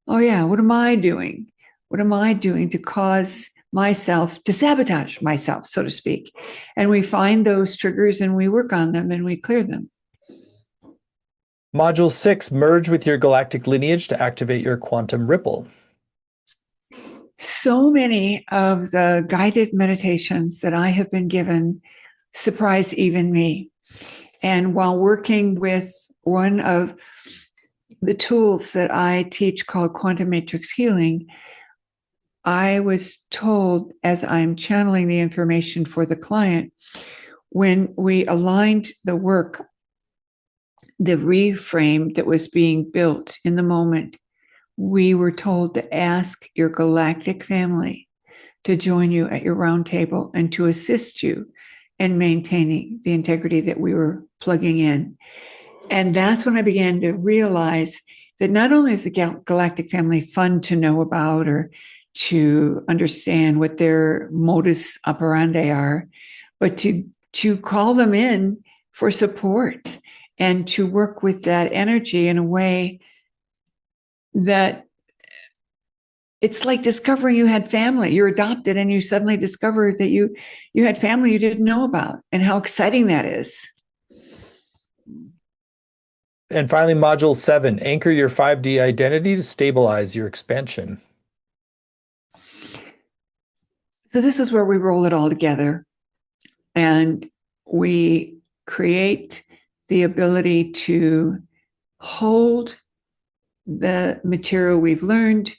oh yeah, what am I doing? What am I doing to cause myself to sabotage myself, so to speak? And we find those triggers and we work on them and we clear them. Module 6, merge with your galactic lineage to activate your quantum ripple. So many of the guided meditations that I have been given surprise even me. And while working with one of the tools that I teach called quantum matrix healing, I was told, as I'm channeling the information for the client, when we aligned the work, the reframe that was being built in the moment, we were told to ask your galactic family to join you at your round table and to assist you in maintaining the integrity that we were plugging in. And that's when I began to realize that not only is the galactic family fun to know about or to understand what their modus operandi are, but to call them in for support and to work with that energy in a way that it's like discovering you had family. You're adopted and you suddenly discovered that you had family you didn't know about, and how exciting that is. And finally, module 7, anchor your 5D identity to stabilize your expansion. So this is where we roll it all together and we create the ability to hold the material we've learned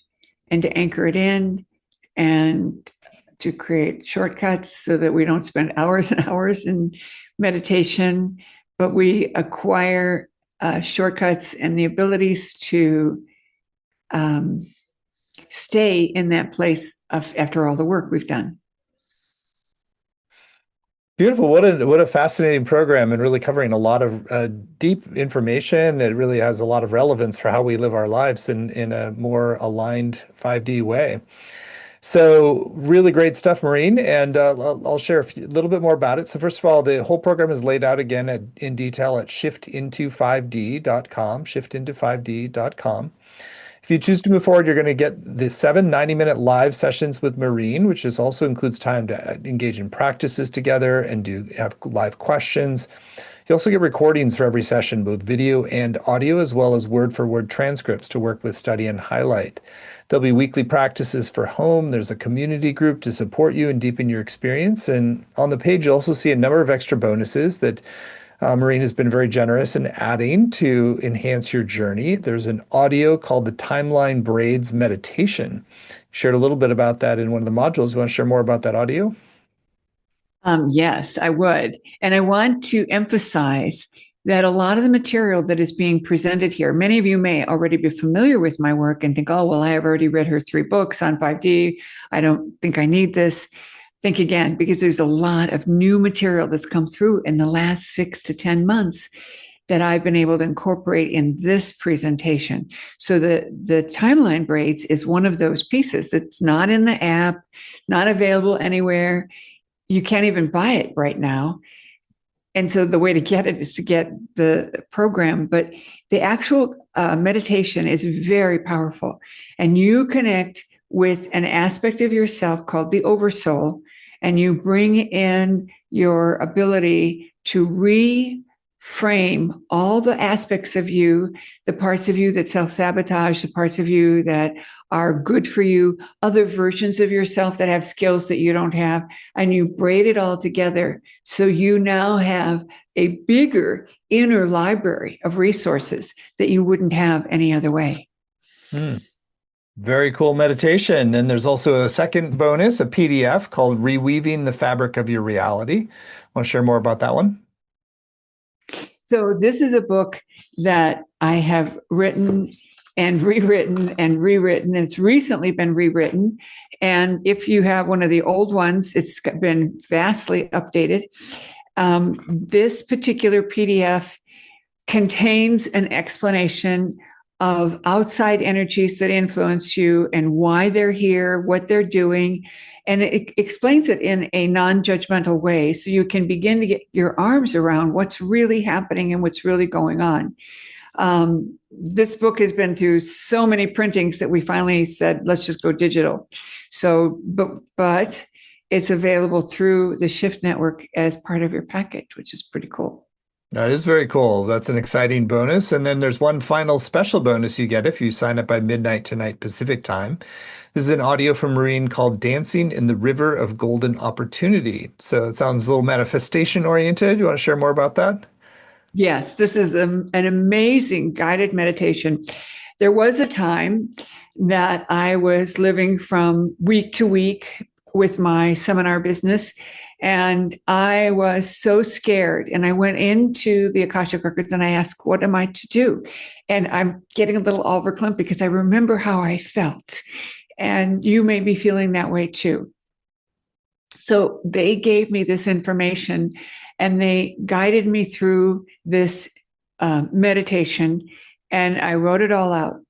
and to anchor it in and to create shortcuts so that we don't spend hours and hours in meditation, but we acquire shortcuts and the abilities to stay in that place after all the work we've done. Beautiful. What a fascinating program, and really covering a lot of deep information that really has a lot of relevance for how we live our lives in a more aligned 5D way. So really great stuff, Maureen, and I'll share a little bit more about it. So first of all, the whole program is laid out again in detail at shiftinto5d.com, shiftinto5d.com. If you choose to move forward, you're going to get the 7 90-minute live sessions with Maureen, which also includes time to engage in practices together and have live questions. You also get recordings for every session, both video and audio, as well as word-for-word transcripts to work with, study, and highlight. There'll be weekly practices for home. There's a community group to support you and deepen your experience. And on the page, you'll also see a number of extra bonuses that Maureen has been very generous in adding to enhance your journey. There's an audio called the Timeline Braids Meditation. Shared a little bit about that in one of the modules. You want to share more about that audio? Yes, I would. And I want to emphasize that a lot of the material that is being presented here, many of you may already be familiar with my work and think, oh, well, I have already read her 3 books on 5D. I don't think I need this. Think again, because there's a lot of new material that's come through in the last 6 to 10 months that I've been able to incorporate in this presentation. So the timeline braids is one of those pieces that's not in the app, not available anywhere. You can't even buy it right now. And so the way to get it is to get the program, but the actual meditation is very powerful. And you connect with an aspect of yourself called the oversoul, and you bring in your ability to reframe all the aspects of you, the parts of you that self-sabotage, the parts of you that are good for you, other versions of yourself that have skills that you don't have, and you braid it all together. So you now have a bigger inner library of resources that you wouldn't have any other way. Hmm. Very cool meditation. And there's also a second bonus, a PDF called Reweaving the Fabric of Your Reality. Want to share more about that one? So this is a book that I have written and rewritten and rewritten. It's recently been rewritten. And if you have one of the old ones, it's been vastly updated. This particular PDF contains an explanation of outside energies that influence you and why they're here, what they're doing. And it explains it in a non-judgmental way. So you can begin to get your arms around what's really happening and what's really going on. This book has been through so many printings that we finally said, let's just go digital. So, but it's available through the Shift Network as part of your package, which is pretty cool. That is very cool. That's an exciting bonus. And then there's one final special bonus you get if you sign up by midnight tonight Pacific time. This is an audio from Maureen called Dancing in the River of Golden Opportunity. So it sounds a little manifestation oriented. You want to share more about that? Yes, this is an amazing guided meditation. There was a time that I was living from week to week with my seminar business, and I was so scared. And I went into the Akashic Records and I asked, what am I to do? And I'm getting a little overclamped because I remember how I felt. And you may be feeling that way too. So they gave me this information and they guided me through this meditation, and I wrote it all out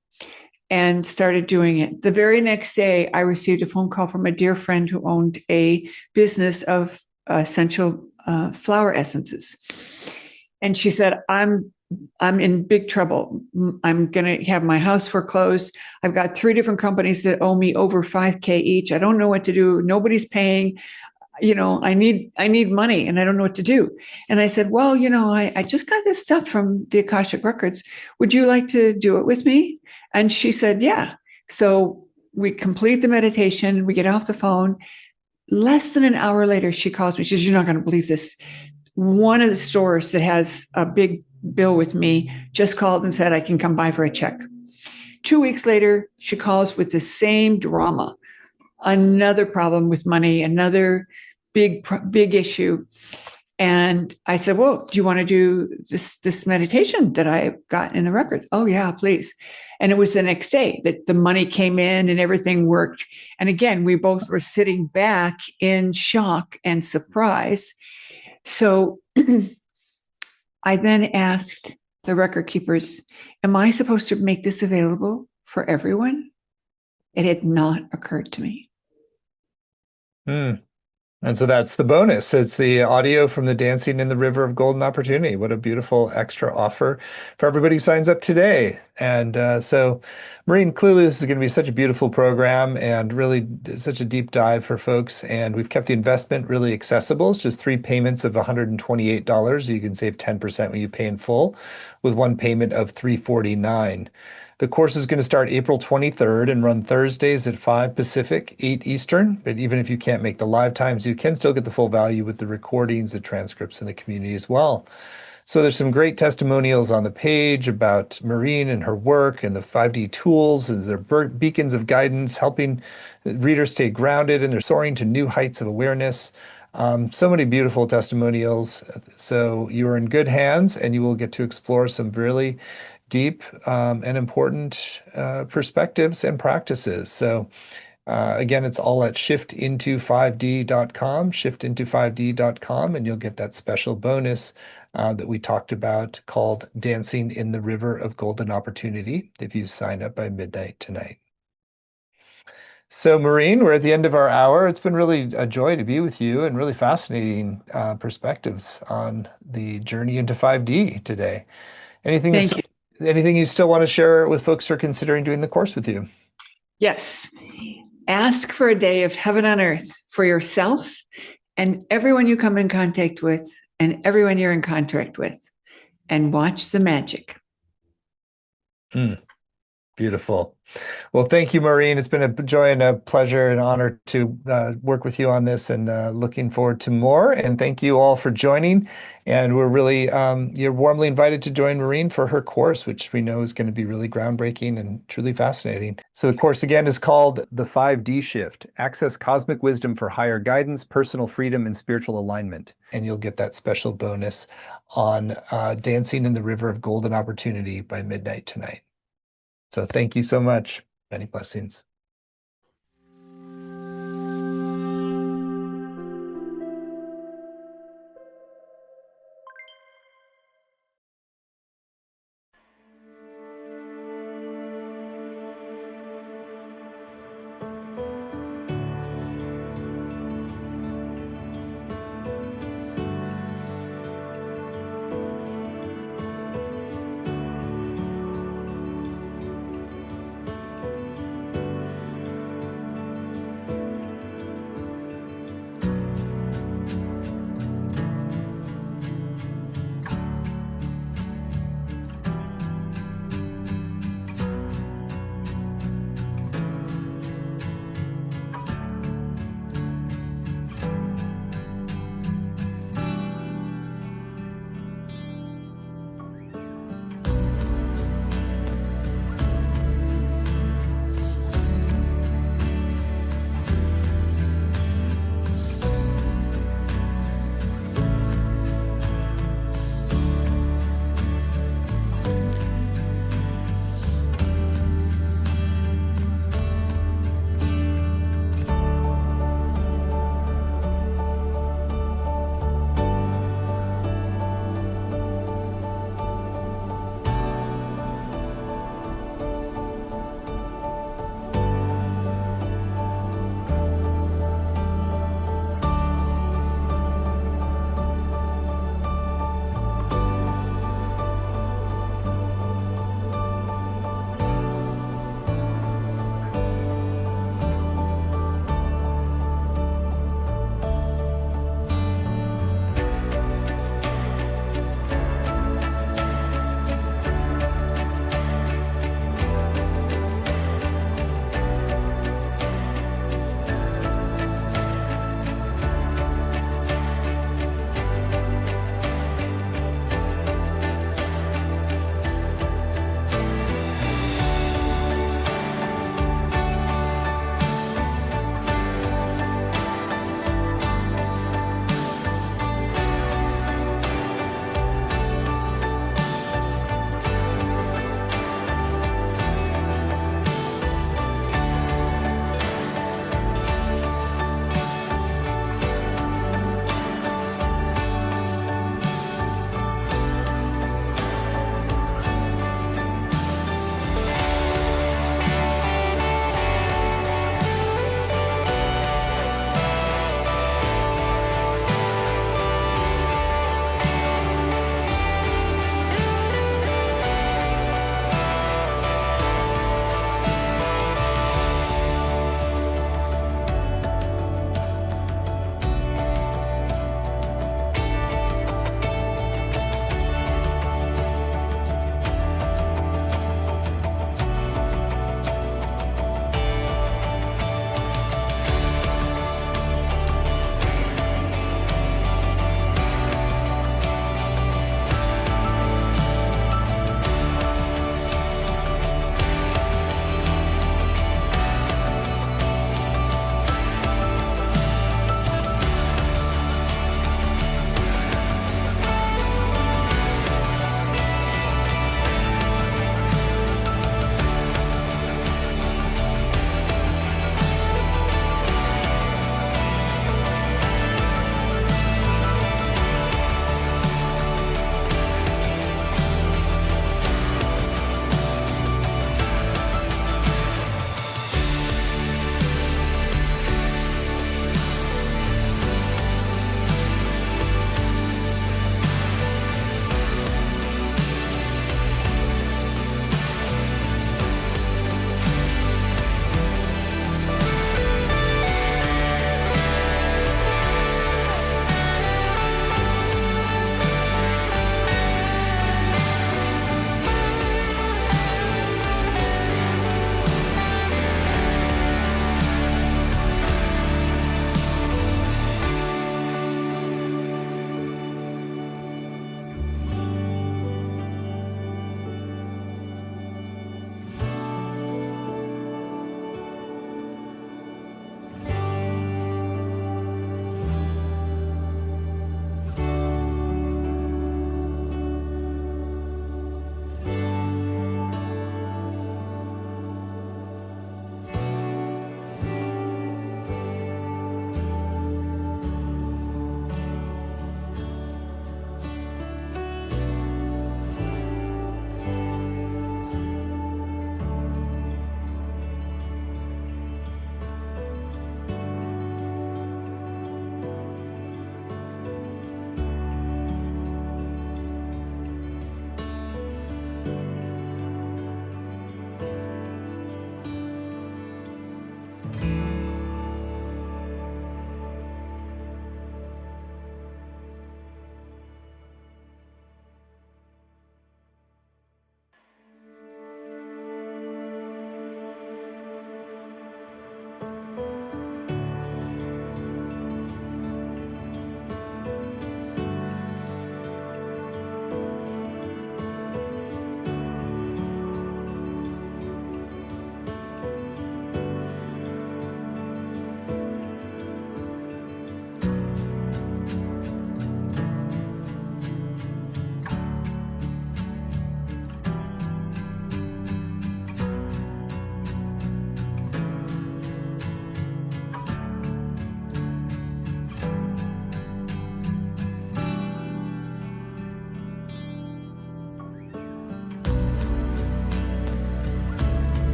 and started doing it. The very next day, I received a phone call from a dear friend who owned a business of essential flower essences. And she said, I'm in big trouble. I'm going to have my house foreclosed. I've got 3 different companies that owe me over $5,000 each. I don't know what to do. Nobody's paying. I need money and I don't know what to do. And I said, well, I just got this stuff from the Akashic Records. Would you like to do it with me? And she said, yeah. So we complete the meditation. We get off the phone. Less than an hour later, she calls me. She says, you're not going to believe this. One of the stores that has a big bill with me just called and said, I can come by for a check. 2 weeks later, she calls with the same drama. Another problem with money, another big issue. And I said, well, do you want to do this meditation that I got in the records? Oh yeah, please. And it was the next day that the money came in and everything worked. And again, we both were sitting back in shock and surprise. So I then asked the record keepers, am I supposed to make this available for everyone? It had not occurred to me. And so that's the bonus. It's the audio from the Dancing in the River of Golden Opportunity. What a beautiful extra offer for everybody who signs up today. And so, Maureen, clearly this is going to be such a beautiful program and really such a deep dive for folks. And we've kept the investment really accessible. It's just three payments of $128. You can save 10% when you pay in full, with one payment of $349. The course is going to start April 23rd and run Thursdays at 5 Pacific, 8 Eastern. But even if you can't make the live times, you can still get the full value with the recordings, the transcripts, and the community as well. So there's some great testimonials on the page about Maureen and her work and the 5D tools and their beacons of guidance, helping readers stay grounded and they're soaring to new heights of awareness. So many beautiful testimonials. So you are in good hands and you will get to explore some really deep and important perspectives and practices. So again, it's all at shiftinto5d.com, shiftinto5d.com, and you'll get that special bonus that we talked about called Dancing in the River of Golden Opportunity if you sign up by midnight tonight. So, Maureen, we're at the end of our hour. It's been really a joy to be with you and really fascinating perspectives on the journey into 5D today. Anything Thank you. anything you still want to share with folks who are considering doing the course with you? Yes. Ask for a day of heaven on earth for yourself and everyone you come in contact with and everyone you're in contract with, and watch the magic. Beautiful. Well, thank you, Maureen. It's been a joy and a pleasure and honor to work with you on this, and looking forward to more. And thank you all for joining. And we're really, you're warmly invited to join Maureen for her course, which we know is going to be really groundbreaking and truly fascinating. So the course again is called The 5D Shift: Access Cosmic Wisdom for Higher Guidance, Personal Freedom, and Spiritual Alignment. And you'll get that special bonus on Dancing in the River of Golden Opportunity by midnight tonight. So thank you so much. Many blessings.